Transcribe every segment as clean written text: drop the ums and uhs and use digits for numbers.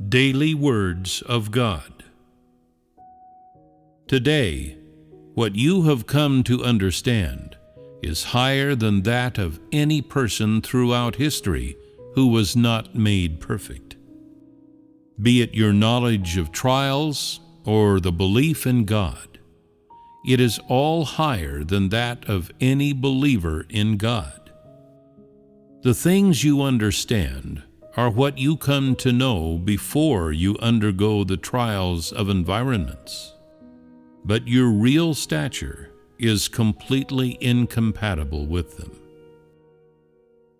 Daily Words of God. Today, what you have come to understand is higher than that of any person throughout history who was not made perfect. Be it your knowledge of trials or the belief in God, it is all higher than that of any believer in God. The things you understand are what you come to know before you undergo the trials of environments. But your real stature is completely incompatible with them.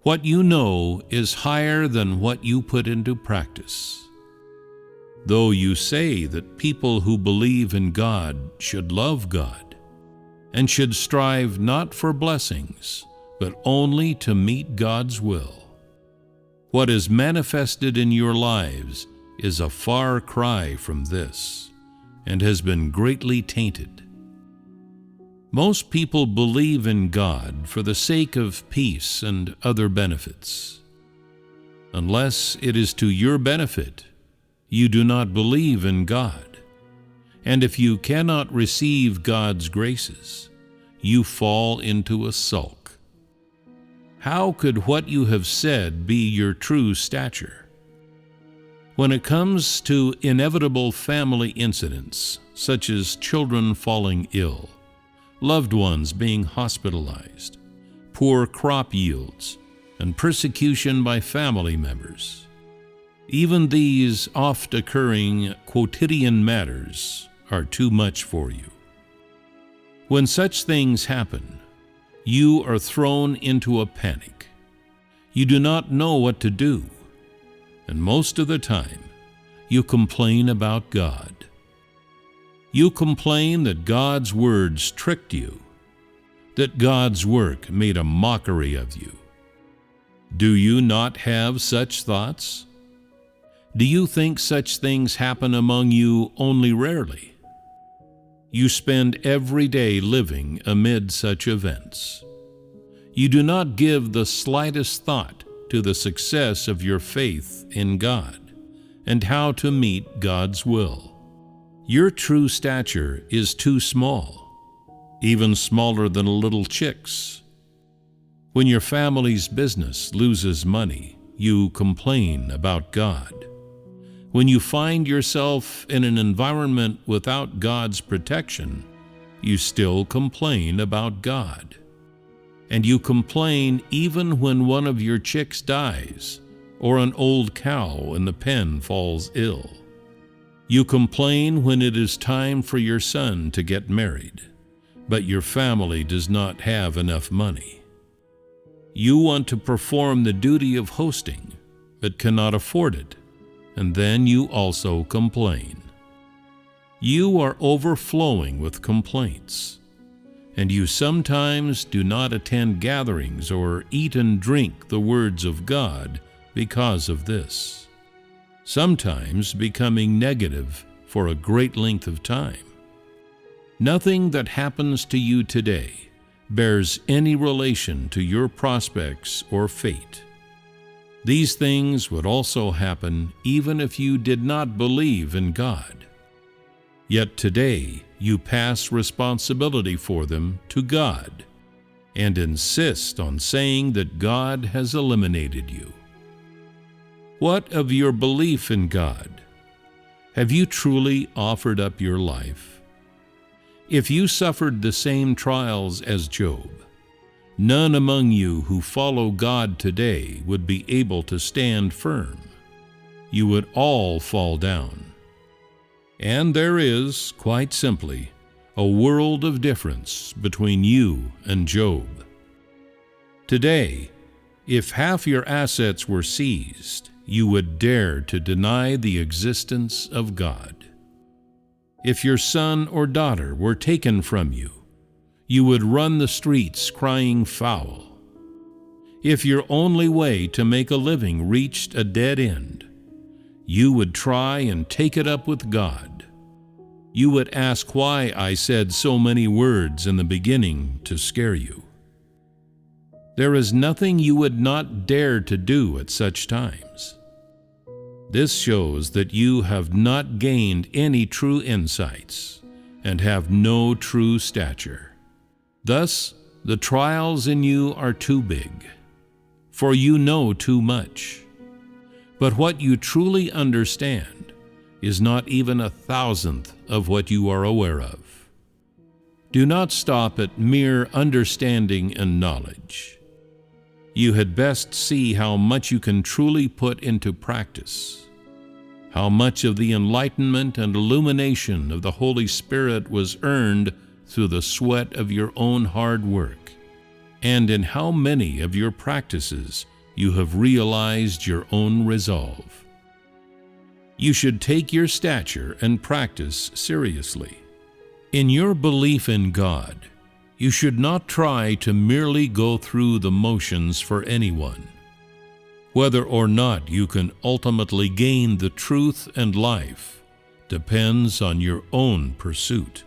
What you know is higher than what you put into practice. Though you say that people who believe in God should love God and should strive not for blessings, but only to meet God's will, what is manifested in your lives is a far cry from this and has been greatly tainted. Most people believe in God for the sake of peace and other benefits. Unless it is to your benefit, you do not believe in God. And if you cannot receive God's graces, you fall into a sulk. How could what you have said be your true stature? When it comes to inevitable family incidents, such as children falling ill, loved ones being hospitalized, poor crop yields, and persecution by family members, even these oft-occurring quotidian matters are too much for you. When such things happen, you are thrown into a panic. You do not know what to do, and most of the time, you complain about God. You complain that God's words tricked you, that God's work made a mockery of you. Do you not have such thoughts? Do you think such things happen among you only rarely? You spend every day living amid such events. You do not give the slightest thought to the success of your faith in God and how to meet God's will. Your true stature is too small, even smaller than a little chick's. When your family's business loses money, you complain about God. When you find yourself in an environment without God's protection, you still complain about God. And you complain even when one of your chicks dies or an old cow in the pen falls ill. You complain when it is time for your son to get married, but your family does not have enough money. You want to perform the duty of hosting, but cannot afford it. And then you also complain. You are overflowing with complaints, and you sometimes do not attend gatherings or eat and drink the words of God because of this, sometimes becoming negative for a great length of time. Nothing that happens to you today bears any relation to your prospects or fate. These things would also happen even if you did not believe in God. Yet today you pass responsibility for them to God and insist on saying that God has eliminated you. What of your belief in God? Have you truly offered up your life? If you suffered the same trials as Job, none among you who follow God today would be able to stand firm. You would all fall down. And there is, quite simply, a world of difference between you and Job. Today, if half your assets were seized, you would dare to deny the existence of God. If your son or daughter were taken from you, you would run the streets crying foul. If your only way to make a living reached a dead end, you would try and take it up with God. You would ask why I said so many words in the beginning to scare you. There is nothing you would not dare to do at such times. This shows that you have not gained any true insights and have no true stature. Thus, the trials in you are too big, for you know too much. But what you truly understand is not even 1,000th of what you are aware of. Do not stop at mere understanding and knowledge. You had best see how much you can truly put into practice, how much of the enlightenment and illumination of the Holy Spirit was earned through the sweat of your own hard work, and in how many of your practices you have realized your own resolve. You should take your stature and practice seriously. In your belief in God, you should not try to merely go through the motions for anyone. Whether or not you can ultimately gain the truth and life depends on your own pursuit.